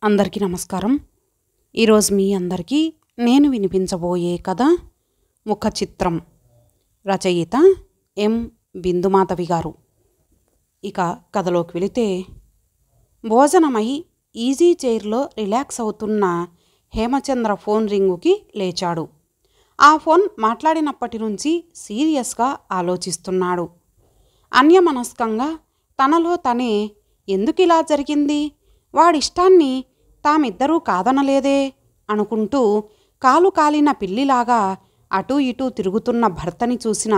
అందరికీ నమస్కారం. ఈరోజు మీ అందరికీ నేను వినిపించబోయే కథ ముఖ చిత్రం. రచయిత ఎం బిందుమాధవి గారు. ఇక కథలోకి వెళితే, భోజనమై ఈజీ చైర్లో రిలాక్స్ అవుతున్న హేమచంద్ర ఫోన్ రింగుకి లేచాడు. ఆ ఫోన్ మాట్లాడినప్పటి నుంచి సీరియస్గా ఆలోచిస్తున్నాడు. అన్యమనస్కంగా తనలో తనే, ఎందుకిలా జరిగింది, వాడిష్టాన్ని తామిద్దరూ కాదనలేదే అనుకుంటూ కాలు కాలిన పిల్లిలాగా అటూ ఇటూ తిరుగుతున్న భర్తని చూసిన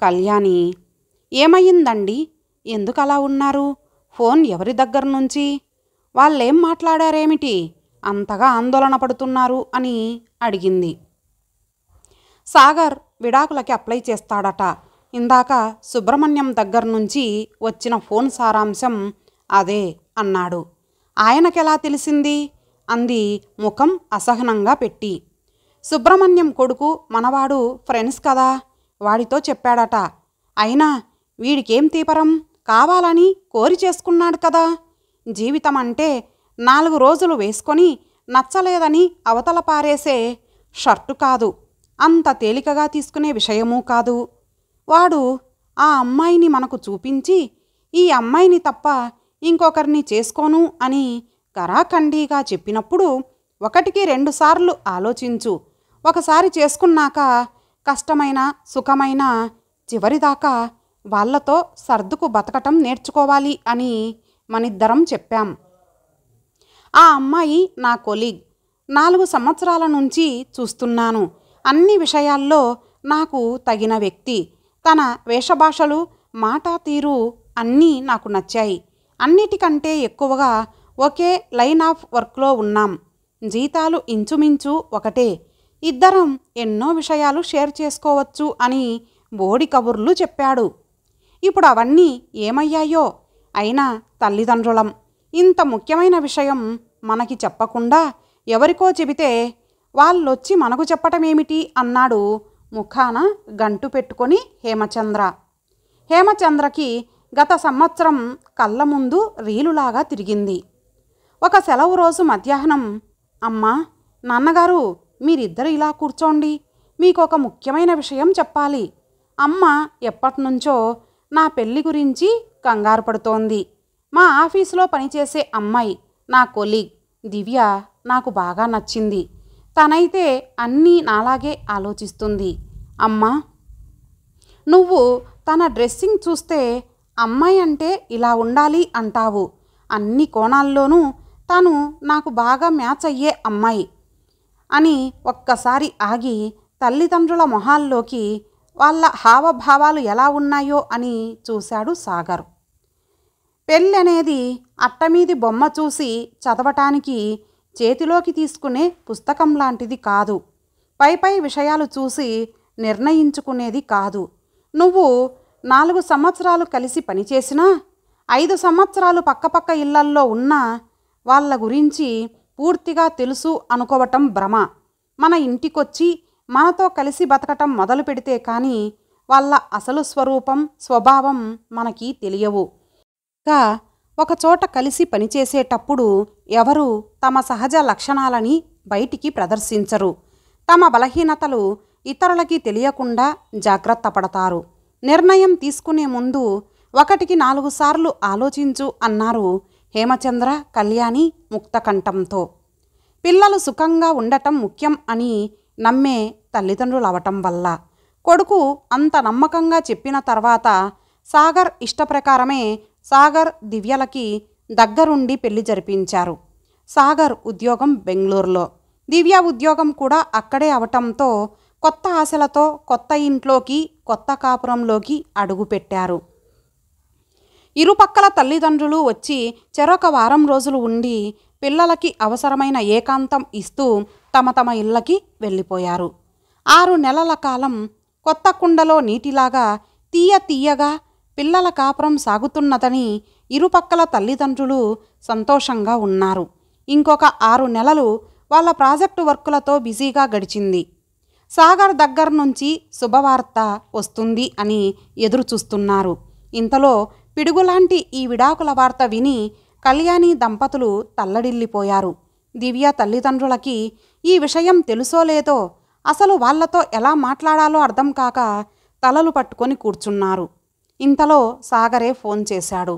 కళ్యాణి, ఏమయ్యిందండి, ఎందుకలా ఉన్నారు, ఫోన్ ఎవరి దగ్గర నుంచి, వాళ్ళేం మాట్లాడారేమిటి, అంతగా ఆందోళన పడుతున్నారు అని అడిగింది. సాగర్ విడాకులకి అప్లై చేస్తాడట. ఇందాక సుబ్రహ్మణ్యం దగ్గర నుంచి వచ్చిన ఫోన్ సారాంశం అదే అన్నాడు. ఆయనకెలా తెలిసింది అంది ముఖం అసహనంగా పెట్టి. సుబ్రహ్మణ్యం కొడుకు మనవాడు, ఫ్రెండ్స్ కదా, వాడితో చెప్పాడట. అయినా వీడికేం తీపరం, కావాలని కోరి చేసుకున్నాడు కదా. జీవితం అంటే 4 రోజులు వేసుకొని నచ్చలేదని అవతల పారేసే షర్టు కాదు, అంత తేలికగా తీసుకునే విషయమూ కాదు. వాడు ఆ అమ్మాయిని మనకు చూపించి, ఈ అమ్మాయిని తప్ప ఇంకొకరిని చేసుకోను అని కరాఖండీగా చెప్పినప్పుడు 1కి 2 సార్లు ఆలోచించు. ఒకసారి చేసుకున్నాక కష్టమైన సుఖమైన చివరిదాకా వాళ్ళతో సర్దుకు బతకటం నేర్చుకోవాలి అని మనిద్దరం చెప్పాం. ఆ అమ్మాయి నా కొలీగ్, 4 సంవత్సరాల నుంచి చూస్తున్నాను. అన్ని విషయాల్లో నాకు తగిన వ్యక్తి. తన వేషభాషలు, మాట తీరు అన్నీ నాకు నచ్చాయి. అన్నిటికంటే ఎక్కువగా ఒకే లైన్ ఆఫ్ వర్క్లో ఉన్నాం. జీతాలు ఇంచుమించు ఒకటే. ఇద్దరం ఎన్నో విషయాలు షేర్ చేసుకోవచ్చు అని బోడి కబుర్లు చెప్పాడు. ఇప్పుడు అవన్నీ ఏమయ్యాయో. అయినా తల్లిదండ్రులం, ఇంత ముఖ్యమైన విషయం మనకి చెప్పకుండా ఎవరికో చెబితే వాళ్ళొచ్చి మనకు చెప్పటమేమిటి అన్నాడు ముఖాన గంటు పెట్టుకొని హేమచంద్ర. హేమచంద్రకి గత సంవత్సరం కళ్ళ ముందు రీలులాగా తిరిగింది. ఒక సెలవు రోజు మధ్యాహ్నం, అమ్మా, నాన్నగారు, మీరిద్దరు ఇలా కూర్చోండి, మీకొక ముఖ్యమైన విషయం చెప్పాలి. అమ్మ ఎప్పటినుంచో నా పెళ్లి గురించి కంగారు పడుతోంది. మా ఆఫీసులో పనిచేసే అమ్మాయి, నా కొలీగ్ దివ్య, నాకు బాగా నచ్చింది. తనైతే అన్నీ నాలాగే ఆలోచిస్తుంది. అమ్మా, నువ్వు తన డ్రెస్సింగ్ చూస్తే అమ్మాయి అంటే ఇలా ఉండాలి అంటావు. అన్ని కోణాల్లోనూ తను నాకు బాగా మ్యాచ్ అయ్యే అమ్మాయి అని ఒక్కసారి ఆగి తల్లిదండ్రుల మొహాల్లోకి వాళ్ళ హావభావాలు ఎలా ఉన్నాయో అని చూశాడు సాగర్. పెళ్ళనేది అట్టమీది బొమ్మ చూసి చదవటానికి చేతిలోకి తీసుకునే పుస్తకం లాంటిది కాదు. పై విషయాలు చూసి నిర్ణయించుకునేది కాదు. నువ్వు 4 సంవత్సరాలు కలిసి పనిచేసినా, 5 సంవత్సరాలు పక్కపక్క ఇళ్లల్లో ఉన్నా వాళ్ళ గురించి పూర్తిగా తెలుసు అనుకోవటం భ్రమ. మన ఇంటికొచ్చి మనతో కలిసి బతకటం మొదలు పెడితే కానీ వాళ్ళ అసలు స్వరూపం, స్వభావం మనకి తెలియవు. ఇంకా ఒకచోట కలిసి పనిచేసేటప్పుడు ఎవరు తమ సహజ లక్షణాలని బయటికి ప్రదర్శించరు. తమ బలహీనతలు ఇతరులకి తెలియకుండా జాగ్రత్త పడతారు. నిర్ణయం తీసుకునే ముందు 1కి 4 సార్లు ఆలోచించు అన్నారు హేమచంద్ర కళ్యాణి ముక్తకంఠంతో. పిల్లలు సుఖంగా ఉండటం ముఖ్యం అని నమ్మే తల్లిదండ్రులు అవటం వల్ల కొడుకు అంత నమ్మకంగా చెప్పిన తర్వాత సాగర్ ఇష్టప్రకారమే సాగర్ దివ్యలకి దగ్గరుండి పెళ్లి జరిపించారు. సాగర్ ఉద్యోగం బెంగళూరులో, దివ్య ఉద్యోగం కూడా అక్కడే అవటంతో కొత్త ఆశలతో కొత్త ఇంట్లోకి, కొత్త కాపురంలోకి అడుగుపెట్టారు. ఇరుపక్కల తల్లిదండ్రులు వచ్చి చెరొక వారం రోజులు ఉండి పిల్లలకి అవసరమైన ఏకాంతం ఇస్తూ తమ ఇళ్ళకి వెళ్ళిపోయారు. 6 నెలల కాలం కొత్త కుండలో నీటిలాగా తీయగా పిల్లల కాపురం సాగుతున్నదని ఇరుపక్కల తల్లిదండ్రులు సంతోషంగా ఉన్నారు. ఇంకొక 6 నెలలు వాళ్ళ ప్రాజెక్టు వర్కులతో బిజీగా గడిచింది. సాగర్ దగ్గర నుంచి శుభవార్త వస్తుంది అని ఎదురు చూస్తున్నారు. ఇంతలో పిడుగులాంటి ఈ విడాకుల వార్త విని కళ్యాణి దంపతులు తల్లడిల్లిపోయారు. దివ్య తల్లిదండ్రులకి ఈ విషయం తెలుసో లేదో అసలు వాళ్లతో ఎలా మాట్లాడాలో అర్థం కాక తలలు పట్టుకొని కూర్చున్నారు. ఇంతలో సాగరే ఫోన్ చేశాడు.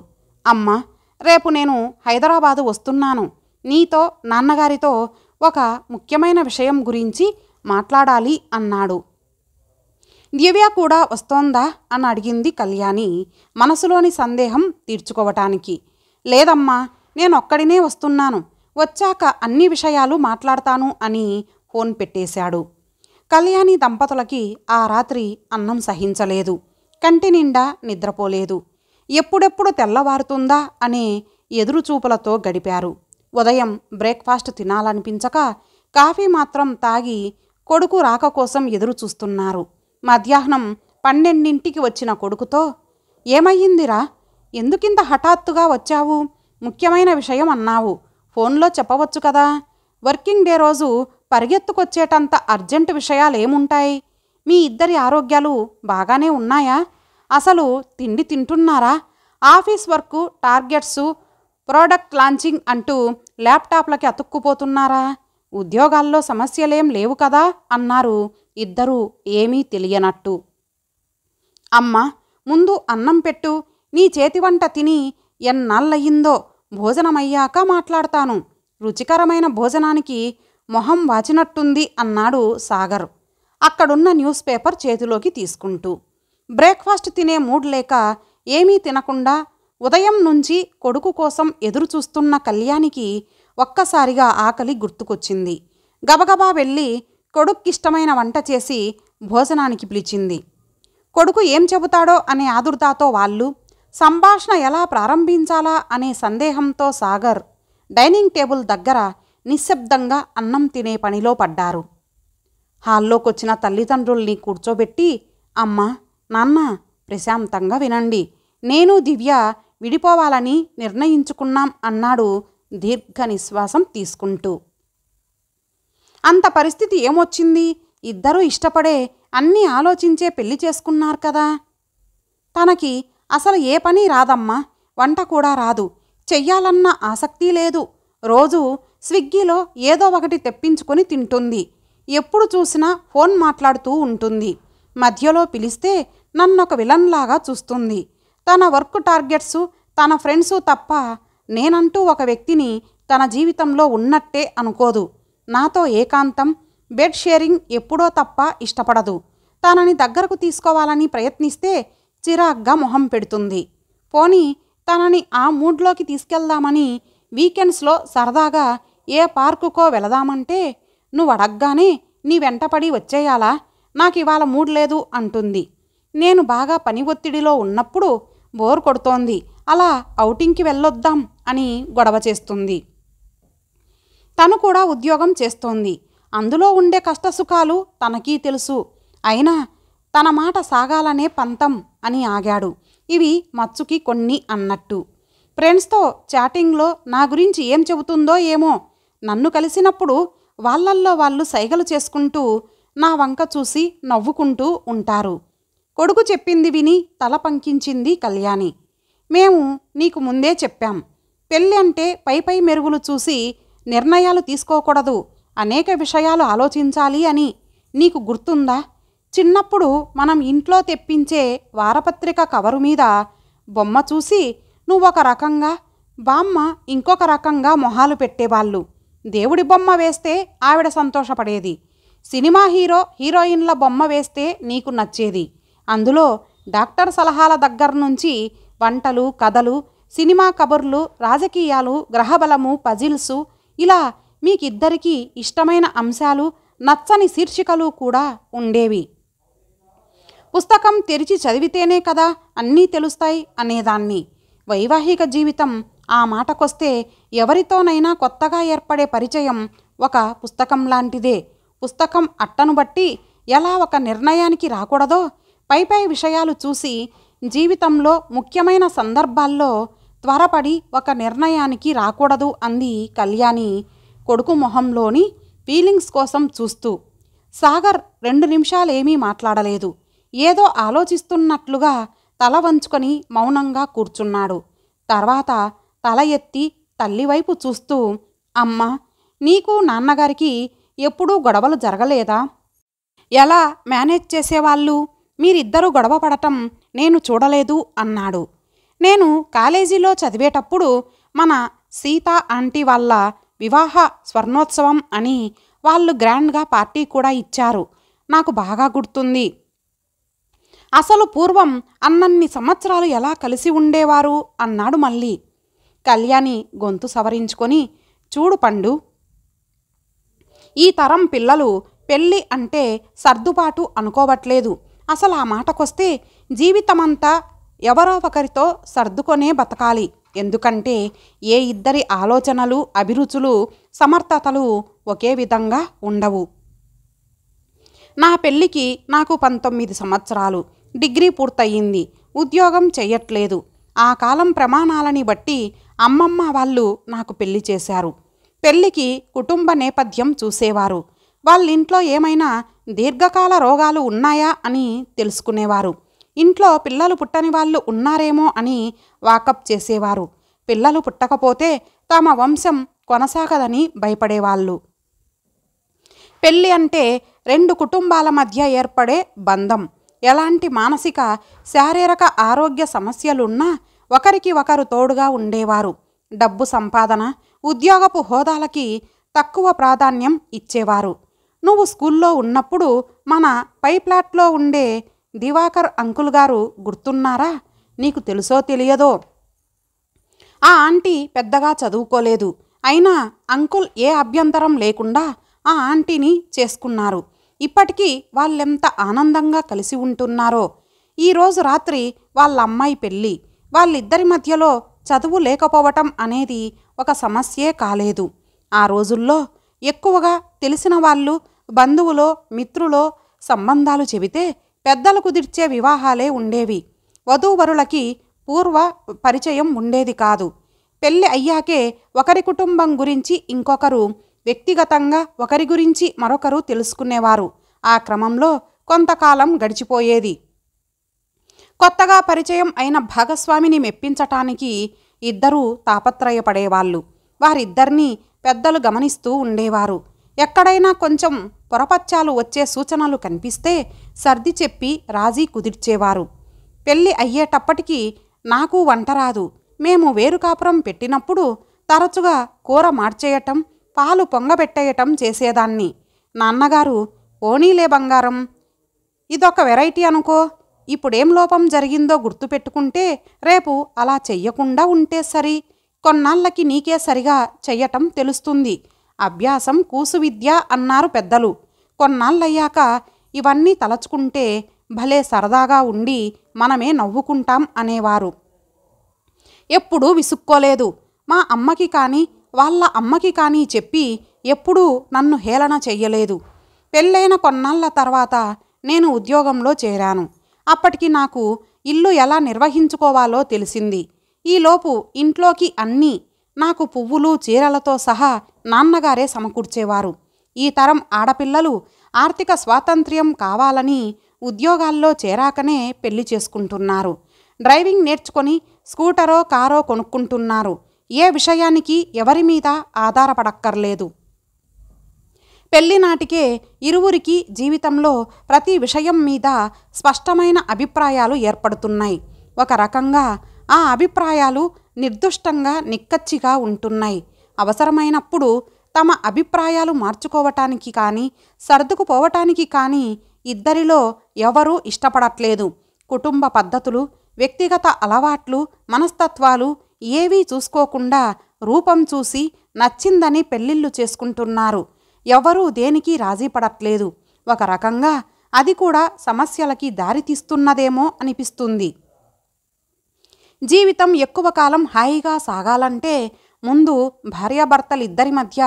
అమ్మా, రేపు నేను హైదరాబాదు వస్తున్నాను. నీతో నాన్నగారితో ఒక ముఖ్యమైన విషయం గురించి మాట్లాడాలి అన్నాడు. దివ్య కూడా వస్తోందా అని అడిగింది కళ్యాణి మనసులోని సందేహం తీర్చుకోవటానికి. లేదమ్మా, నేనొక్కడినే వస్తున్నాను. వచ్చాక అన్ని విషయాలు మాట్లాడతాను అని ఫోన్ పెట్టేశాడు. కళ్యాణి దంపతులకి ఆ రాత్రి అన్నం సహించలేదు. కంటి నిండా నిద్రపోలేదు. ఎప్పుడెప్పుడు తెల్లవారుతుందా అనే ఎదురుచూపులతో గడిపారు. ఉదయం బ్రేక్ఫాస్ట్ తినాలనిపించక కాఫీ మాత్రం తాగి కొడుకు రాక కోసం ఎదురు చూస్తున్నారు. మధ్యాహ్నం 12ంటికి వచ్చిన కొడుకుతో, ఏమయ్యిందిరా, ఎందుకింత హఠాత్తుగా వచ్చావు? ముఖ్యమైన విషయం అన్నావు, ఫోన్లో చెప్పవచ్చు కదా. వర్కింగ్ డే రోజు పరిగెత్తుకొచ్చేటంత అర్జెంటు విషయాలేముంటాయి? మీ ఇద్దరి ఆరోగ్యాలు బాగానే ఉన్నాయా? అసలు తిండి తింటున్నారా? ఆఫీస్ వర్కు, టార్గెట్సు, ప్రోడక్ట్ లాంచింగ్ అంటూ ల్యాప్టాప్లకి అతుక్కుపోతున్నారా? ఉద్యోగాల్లో సమస్యలేం లేవు కదా అన్నారు ఇద్దరూ ఏమీ తెలియనట్టు. అమ్మ, ముందు అన్నం పెట్టు. నీ చేతి వంట తిని ఎన్నాళ్ళయ్యిందో. భోజనమయ్యాక మాట్లాడతాను. రుచికరమైన భోజనానికి మొహం వాచినట్టుంది అన్నాడు సాగర్ అక్కడున్న న్యూస్ పేపర్ చేతిలోకి తీసుకుంటూ. బ్రేక్ఫాస్ట్ తినే మూడ్ లేక ఏమీ తినకుండా ఉదయం నుంచి కొడుకు కోసం ఎదురు చూస్తున్న కళ్యాణికి ఒక్కసారిగా ఆకలి గుర్తుకొచ్చింది. గబగబా వెళ్ళి కొడుక్కిష్టమైన వంట చేసి భోజనానికి పిలిచింది. కొడుకు ఏం చెబుతాడో అనే ఆదుర్దాతో వాళ్ళు, సంభాషణ ఎలా ప్రారంభించాలా అనే సందేహంతో సాగర్ డైనింగ్ టేబుల్ దగ్గర నిశ్శబ్దంగా అన్నం తినే పనిలో పడ్డారు. హాల్లోకొచ్చిన తల్లిదండ్రుల్ని కూర్చోబెట్టి, అమ్మా, నాన్న, ప్రశాంతంగా వినండి. నేను దివ్య విడిపోవాలని నిర్ణయించుకున్నాం అన్నాడు దీర్ఘ నిశ్వాసం తీసుకుంటూ. అంత పరిస్థితి ఏమొచ్చింది? ఇద్దరూ ఇష్టపడే అన్నీ ఆలోచించే పెళ్లి చేసుకున్నారు కదా. తనకి అసలు ఏ పని రాదమ్మా, వంట కూడా రాదు, చెయ్యాలన్న ఆసక్తి లేదు. రోజు స్విగ్గీలో ఏదో ఒకటి తెప్పించుకొని తింటుంది. ఎప్పుడు చూసినా ఫోన్ మాట్లాడుతూ ఉంటుంది. మధ్యలో పిలిస్తే నన్నొక విలన్లాగా చూస్తుంది. తన వర్క్ టార్గెట్సు, తన ఫ్రెండ్సు తప్ప నేనంటూ ఒక వ్యక్తిని తన జీవితంలో ఉన్నట్టే అనుకోదు. నాతో ఏకాంతం, బెడ్ షేరింగ్ ఎప్పుడో తప్ప ఇష్టపడదు. తనని దగ్గరకు తీసుకోవాలని ప్రయత్నిస్తే చిరాగ్గా మొహం పెడుతుంది. పోనీ తనని ఆ మూడ్లోకి తీసుకెళ్దామని వీకెండ్స్లో సరదాగా ఏ పార్కుకో వెళదామంటే నువ్వు అడగ్గానే నీ వెంటపడి వచ్చేయాలా, నాకివాళ మూడ్ లేదు అంటుంది. నేను బాగా పని ఒత్తిడిలో ఉన్నప్పుడు బోర్ కొడుతోంది, అలా ఔటింగ్కి వెళ్ళొద్దాం అని గొడవ చేస్తుంది. తను కూడా ఉద్యోగం చేస్తోంది. అందులో ఉండే కష్టసుఖాలు తనకీ తెలుసు. అయినా తన మాట సాగాలనే పంతం అని ఆగాడు. ఇవి మచ్చుకి కొన్ని అన్నట్టు. ఫ్రెండ్స్తో చాటింగ్లో నా గురించి ఏం చెబుతుందో ఏమో. నన్ను కలిసినప్పుడు వాళ్ళల్లో వాళ్ళు సైగలు చేసుకుంటూ నా వంక చూసి నవ్వుకుంటూ ఉంటారు. కొడుకు చెప్పింది విని తల పంకించింది కళ్యాణి. మేము నీకు ముందే చెప్పాం, పెళ్ళి అంటే పై మెరుగులు చూసి నిర్ణయాలు తీసుకోకూడదు, అనేక విషయాలు ఆలోచించాలి అని. నీకు గుర్తుందా? చిన్నప్పుడు మనం ఇంట్లో తెప్పించే వారపత్రిక కవరు మీద బొమ్మ చూసి నువ్వొక రకంగా, బామ్మ ఇంకొక రకంగా మొహాలు పెట్టేవాళ్ళు. దేవుడి బొమ్మ వేస్తే ఆవిడ సంతోషపడేది. సినిమా హీరో హీరోయిన్ల బొమ్మ వేస్తే నీకు నచ్చేది. అందులో డాక్టర్ సలహాల దగ్గర నుంచి వంటలు, కథలు, సినిమా కబుర్లు, రాజకీయాలు, గ్రహబలము, పజిల్సు, ఇలా మీకిద్దరికీ ఇష్టమైన అంశాలు, నచ్చని శీర్షికలు కూడా ఉండేవి. పుస్తకం తెరిచి చదివితేనే కదా అన్నీ తెలుస్తాయి అనేదాన్ని. వైవాహిక జీవితం ఆ మాటకొస్తే ఎవరితోనైనా కొత్తగా ఏర్పడే పరిచయం ఒక పుస్తకం లాంటిదే. పుస్తకం అట్టను బట్టి ఎలా ఒక నిర్ణయానికి రాకూడదో, పై విషయాలు చూసి జీవితంలో ముఖ్యమైన సందర్భాల్లో త్వరపడి ఒక నిర్ణయానికి రాకూడదు అంది కళ్యాణి కొడుకు మొహంలోని ఫీలింగ్స్ కోసం చూస్తూ. సాగర్ 2 నిమిషాలేమీ మాట్లాడలేదు. ఏదో ఆలోచిస్తున్నట్లుగా తల వంచుకొని మౌనంగా కూర్చున్నాడు. తర్వాత తల ఎత్తి తల్లివైపు చూస్తూ, అమ్మా, నీకు నాన్నగారికి ఎప్పుడూ గొడవలు జరగలేదా? ఎలా మేనేజ్ చేసేవాళ్ళు? మీరిద్దరూ గొడవ పడటం నేను చూడలేదు అన్నాడు. నేను కాలేజీలో చదివేటప్పుడు మన సీత ఆంటీ వాళ్ళ వివాహ స్వర్ణోత్సవం అని వాళ్ళు గ్రాండ్గా పార్టీ కూడా ఇచ్చారు. నాకు బాగా గుర్తుంది. అసలు పూర్వం అన్నన్ని సంవత్సరాలు ఎలా కలిసి ఉండేవారు అన్నాడు మళ్ళీ. కళ్యాణి గొంతు సవరించుకొని, చూడు పండు, ఈ తరం పిల్లలు పెళ్ళి అంటే సర్దుబాటు అనుకోవట్లేదు. అసలు ఆ మాటకొస్తే జీవితమంతా ఎవరో ఒకరితో సర్దుకొనే బతకాలి. ఎందుకంటే ఏ ఇద్దరి ఆలోచనలు, అభిరుచులు, సమర్థతలు ఒకే విధంగా ఉండవు. నా పెళ్ళికి నాకు 19 సంవత్సరాలు, డిగ్రీ పూర్తయింది, ఉద్యోగం చెయ్యట్లేదు. ఆ కాలం ప్రమాణాలని బట్టి అమ్మమ్మ వాళ్ళు నాకు పెళ్లి చేశారు. పెళ్ళికి కుటుంబ నేపథ్యం చూసేవారు. వాళ్ళింట్లో ఏమైనా దీర్ఘకాల రోగాలు ఉన్నాయా అని తెలుసుకునేవారు. ఇంట్లో పిల్లలు పుట్టని వాళ్ళు ఉన్నారేమో అని వాకప్ చేసేవారు. పిల్లలు పుట్టకపోతే తమ వంశం కొనసాగదని భయపడేవాళ్ళు. పెళ్ళి అంటే 2 కుటుంబాల మధ్య ఏర్పడే బంధం. ఎలాంటి మానసిక, శారీరక ఆరోగ్య సమస్యలున్నా ఒకరికి ఒకరు తోడుగా ఉండేవారు. డబ్బు సంపాదన, ఉద్యోగపు హోదాలకి తక్కువ ప్రాధాన్యం ఇచ్చేవారు. నువ్వు స్కూల్లో ఉన్నప్పుడు మన పై ఫ్లాట్లో ఉండే దివాకర్ అంకుల్ గారు గుర్తున్నారా? నీకు తెలుసో తెలియదో, ఆ ఆంటీ పెద్దగా చదువుకోలేదు. అయినా అంకుల్ ఏ అభ్యంతరం లేకుండా ఆ ఆంటీని చేసుకున్నారు. ఇప్పటికీ వాళ్ళెంత ఆనందంగా కలిసి ఉంటున్నారో. ఈరోజు రాత్రి వాళ్ళ అమ్మాయి పెళ్ళి. వాళ్ళిద్దరి మధ్యలో చదువు లేకపోవటం అనేది ఒక సమస్యే కాలేదు. ఆ రోజుల్లో ఎక్కువగా తెలిసిన వాళ్ళు, బంధువులో, మిత్రులో సంబంధాలు చెబితే పెద్దలు కుదిర్చే వివాహాలే ఉండేవి. వధూవరులకి పూర్వ పరిచయం ఉండేది కాదు. పెళ్ళి అయ్యాకే ఒకరి కుటుంబం గురించి ఇంకొకరు, వ్యక్తిగతంగా ఒకరి గురించి మరొకరు తెలుసుకునేవారు. ఆ క్రమంలో కొంతకాలం గడిచిపోయేది. కొత్తగా పరిచయం అయిన భాగస్వామిని మెప్పించటానికి ఇద్దరూ తాపత్రయపడేవాళ్ళు. వారిద్దరినీ పెద్దలు గమనిస్తూ ఉండేవారు. ఎక్కడైనా కొంచెం పొరపచ్చాలు వచ్చే సూచనలు కనిపిస్తే సర్ది చెప్పి రాజీ కుదిర్చేవారు. పెళ్ళి అయ్యేటప్పటికీ నాకు వంట రాదు. మేము వేరు కాపురం పెట్టినప్పుడు తరచుగా కూర మార్చేయటం, పాలు పొంగబెట్టేయటం చేసేదాన్ని. నాన్నగారు, పోనీలే బంగారం, ఇదొక వెరైటీ అనుకో, ఇప్పుడేం లోపం జరిగిందో గుర్తుపెట్టుకుంటే రేపు అలా చెయ్యకుండా ఉంటే సరి. కొన్నాళ్ళకి నీకే సరిగా చెయ్యటం తెలుస్తుంది. అభ్యాసం కూసు విద్య అన్నారు పెద్దలు. కొన్నాళ్ళయ్యాక ఇవన్నీ తలచుకుంటే భలే సరదాగా ఉండి మనమే నవ్వుకుంటాం అనేవారు. ఎప్పుడూ విసుక్కోలేదు. మా అమ్మకి కానీ వాళ్ళ అమ్మకి కానీ చెప్పి ఎప్పుడూ నన్ను హేళన చెయ్యలేదు. పెళ్ళైన కొన్నాళ్ళ తర్వాత నేను ఉద్యోగంలో చేరాను. అప్పటికి నాకు ఇల్లు ఎలా నిర్వహించుకోవాలో తెలిసింది. ఈలోపు ఇంట్లోకి అన్నీ, నాకు పువ్వులు, చీరలతో సహా నాన్నగారే సమకూర్చేవారు. ఈ తరం ఆడపిల్లలు ఆర్థిక స్వాతంత్ర్యం కావాలని ఉద్యోగాల్లో చేరాకనే పెళ్లి చేసుకుంటున్నారు. డ్రైవింగ్ నేర్చుకొని స్కూటరో, కారో కొనుక్కుంటున్నారు. ఏ విషయానికి ఎవరి మీద ఆధారపడక్కర్లేదు. పెళ్లి నాటికే ఇరువురికి జీవితంలో ప్రతి విషయం మీద స్పష్టమైన అభిప్రాయాలు ఏర్పడుతున్నాయి. ఒక రకంగా ఆ అభిప్రాయాలు నిర్దుష్టంగా, నిక్కచ్చిగా ఉంటున్నాయి. అవసరమైనప్పుడు తమ అభిప్రాయాలు మార్చుకోవటానికి కానీ, సర్దుకుపోవటానికి కానీ ఇద్దరిలో ఎవరూ ఇష్టపడట్లేదు. కుటుంబ పద్ధతులు, వ్యక్తిగత అలవాట్లు, మనస్తత్వాలు ఏవీ చూసుకోకుండా రూపం చూసి నచ్చిందని పెళ్ళిళ్ళు చేసుకుంటున్నారు. ఎవరూ దేనికి రాజీ పడట్లేదు. ఒక రకంగా అది కూడా సమస్యలకి దారితీస్తున్నదేమో అనిపిస్తుంది. జీవితం ఎక్కువ కాలం హాయిగా సాగాలంటే ముందు భార్యాభర్తలిద్దరి మధ్య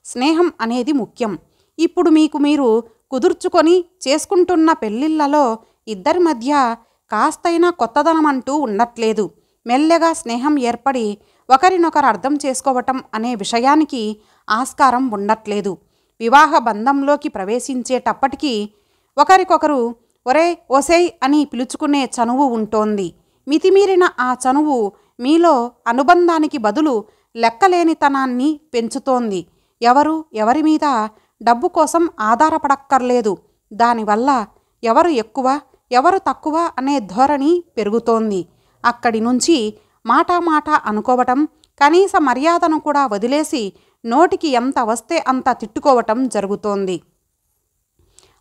స్నేహం అనేది ముఖ్యం. ఇప్పుడు మీకు మీరు కుదుర్చుకొని చేసుకుంటున్న పెళ్ళిళ్ళలో ఇద్దరి మధ్య కాస్తైనా కొత్తదనం అంటూ ఉండట్లేదు. మెల్లగా స్నేహం ఏర్పడి ఒకరినొకరు అర్థం చేసుకోవటం అనే విషయానికి ఆస్కారం ఉండట్లేదు. వివాహ బంధంలోకి ప్రవేశించేటప్పటికీ ఒకరికొకరు ఒరే, ఒసేయ్ అని పిలుచుకునే చనువు ఉంటోంది. మితిమీరిన ఆ చనువు మీలో అనుబంధానికి బదులు లెక్కలేనితనాన్ని పెంచుతోంది. ఎవరి మీద డబ్బు కోసం ఆధారపడక్కర్లేదు. దానివల్ల ఎవరు ఎక్కువ ఎవరు తక్కువ అనే ధోరణి పెరుగుతోంది. అక్కడి నుంచి మాట అనుకోవటం, కనీస మర్యాదను కూడా వదిలేసి నోటికి ఎంత వస్తే అంత తిట్టుకోవటం జరుగుతోంది.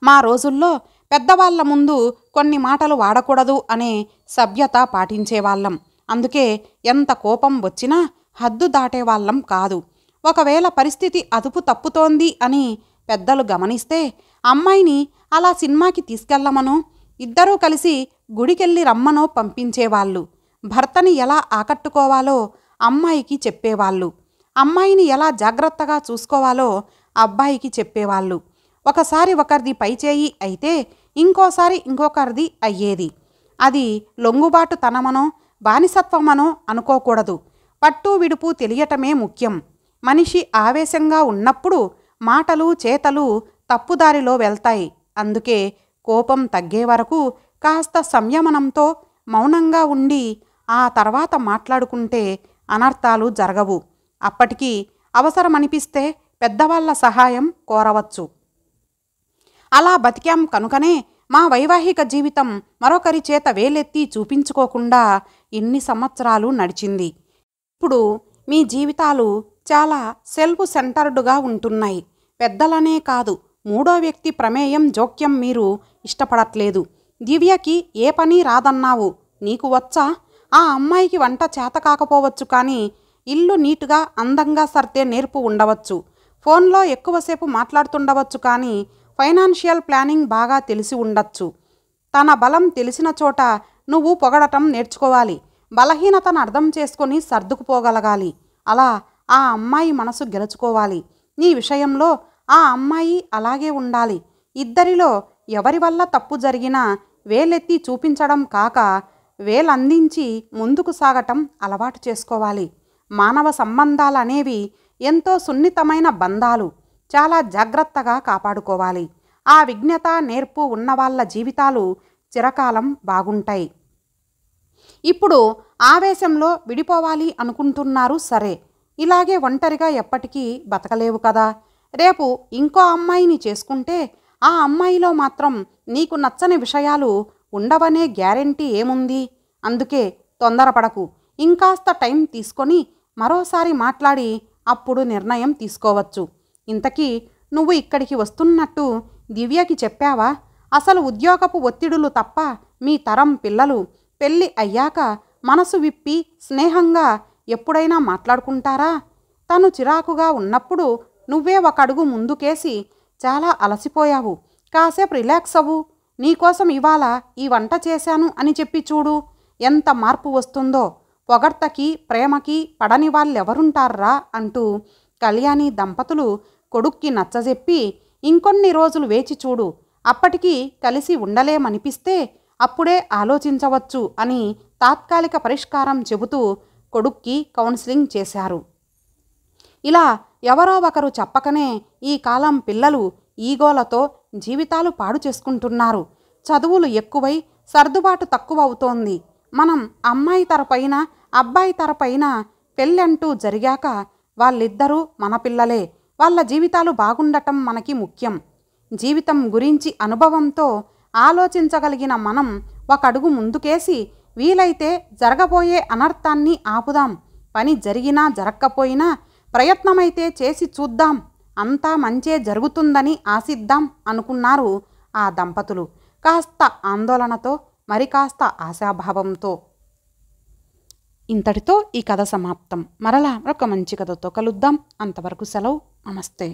మా రోజుల్లో పెద్దవాళ్ల ముందు కొన్ని మాటలు వాడకూడదు అనే సభ్యత పాటించేవాళ్ళం. అందుకే ఎంత కోపం వచ్చినా హద్దు దాటేవాళ్ళం కాదు. ఒకవేళ పరిస్థితి అదుపు తప్పుతోంది అని పెద్దలు గమనిస్తే అమ్మాయిని అలా సినిమాకి తీసుకెళ్లమనో, ఇద్దరూ కలిసి గుడికెళ్ళి రమ్మనో పంపించేవాళ్ళు. భర్తని ఎలా ఆకట్టుకోవాలో అమ్మాయికి చెప్పేవాళ్ళు. అమ్మాయిని ఎలా జాగ్రత్తగా చూసుకోవాలో అబ్బాయికి చెప్పేవాళ్ళు. ఒకసారి ఒకరిది పైచేయి అయితే ఇంకోసారి ఇంకొకరిది అయ్యేది. అది లొంగుబాటు తనమనో బానిసత్వమనో అనుకోకూడదు. పట్టు విడుపు తెలియటమే ముఖ్యం. మనిషి ఆవేశంగా ఉన్నప్పుడు మాటలు చేతలు తప్పుదారిలో వెళ్తాయి. అందుకే కోపం తగ్గే వరకు కాస్త సంయమనంతో మౌనంగా ఉండి ఆ తర్వాత మాట్లాడుకుంటే అనర్థాలు జరగవు. అప్పటికి అవసరమనిపిస్తే పెద్దవాళ్ల సహాయం కోరవచ్చు. అలా బతికాం కనుకనే మా వైవాహిక జీవితం మరొకరి చేత వేలెత్తి చూపించుకోకుండా ఇన్ని సంవత్సరాలు నడిచింది. ఇప్పుడు మీ జీవితాలు చాలా సెల్ఫ్ సెంటర్డ్గా ఉంటున్నాయి. పెద్దలనే కాదు, మూడో వ్యక్తి ప్రమేయం జోక్యం మీరు ఇష్టపడట్లేదు. దివ్యకి ఏ పని రాదన్నావు, నీకు వచ్చా? ఆ అమ్మాయికి వంట చేత కాకపోవచ్చు, కానీ ఇల్లు నీటుగా అందంగా సర్దే నేర్పు ఉండవచ్చు. ఫోన్లో ఎక్కువసేపు మాట్లాడుతుండవచ్చు, కానీ ఫైనాన్షియల్ ప్లానింగ్ బాగా తెలిసి ఉండొచ్చు. తన బలం తెలిసిన చోట నువ్వు పొగడటం నేర్చుకోవాలి. బలహీనతను అర్థం చేసుకొని సర్దుకుపోగలగాలి. అలా ఆ అమ్మాయి మనసు గెలుచుకోవాలి. నీ విషయంలో ఆ అమ్మాయి అలాగే ఉండాలి. ఇద్దరిలో ఎవరి వల్ల తప్పు జరిగినా వేలెత్తి చూపించడం కాక వేలందించి ముందుకు సాగటం అలవాటు చేసుకోవాలి. మానవ సంబంధాలనేవి ఎంతో సున్నితమైన బంధాలు. చాలా జాగ్రత్తగా కాపాడుకోవాలి. ఆ విజ్ఞత నేర్పు ఉన్నవాళ్ళ జీవితాలు చిరకాలం బాగుంటాయి. ఇప్పుడు ఆవేశంలో విడిపోవాలి అనుకుంటున్నారు, సరే. ఇలాగే ఒంటరిగా ఎప్పటికీ బతకలేవు కదా. రేపు ఇంకో అమ్మాయిని చేసుకుంటే ఆ అమ్మాయిలో మాత్రం నీకు నచ్చని విషయాలు ఉండవనే గ్యారెంటీ ఏముంది? అందుకే తొందరపడకు. ఇంకాస్త టైం తీసుకొని మరోసారి మాట్లాడి అప్పుడు నిర్ణయం తీసుకోవచ్చు. ఇంతకీ నువ్వు ఇక్కడికి వస్తున్నట్టు దివ్యకి చెప్పావా? అసలు ఉద్యోగపు ఒత్తిడులు తప్ప మీ తరం పిల్లలు పెళ్ళి అయ్యాక మనసు విప్పి స్నేహంగా ఎప్పుడైనా మాట్లాడుకుంటారా? తను చిరాకుగా ఉన్నప్పుడు నువ్వే ఒక అడుగు ముందుకేసి, చాలా అలసిపోయావు, కాసేపు రిలాక్స్ అవ్వు, నీకోసం ఇవాళ ఈ వంట చేశాను అని చెప్పి చూడు, ఎంత మార్పు వస్తుందో. పొగడ్తకి ప్రేమకి పడని వాళ్ళెవరుంటారా అంటూ కళ్యాణి దంపతులు కొడుక్కి నచ్చజెప్పి ఇంకొన్ని రోజులు వేచి చూడు, అప్పటికి కలిసి ఉండలేమనిపిస్తే అప్పుడే ఆలోచించవచ్చు అని తాత్కాలిక పరిష్కారం చెబుతూ కొడుక్కి కౌన్సిలింగ్ చేశారు. ఇలా ఎవరో ఒకరు చెప్పకనే ఈ కాలం పిల్లలు ఈగోలతో జీవితాలు పాడు చేసుకుంటున్నారు. చదువులు ఎక్కువై సర్దుబాటు తక్కువ అవుతోంది. మనం అమ్మాయి తరపైన అబ్బాయి తరపైన పెళ్ళంటూ జరిగాక వాళ్ళిద్దరూ మన పిల్లలే. వాళ్ళ జీవితాలు బాగుండటం మనకి ముఖ్యం. జీవితం గురించి అనుభవంతో ఆలోచించగలిగిన మనం ఒక అడుగు ముందుకేసి వీలైతే జరగబోయే అనర్థాన్ని ఆపుదాం. పని జరిగినా జరగకపోయినా ప్రయత్నమైతే చేసి చూద్దాం, అంతా మంచే జరుగుతుందని ఆశిద్దాం అనుకున్నారు ఆ దంపతులు. కాస్త ఆందోళనతో, మరి కాస్త ఆశాభావంతో. ఇంతటితో ఈ కథ సమాప్తం. మరలా ఒక మంచి కథతో కలుద్దాం. అంతవరకు సెలవు. నమస్తే.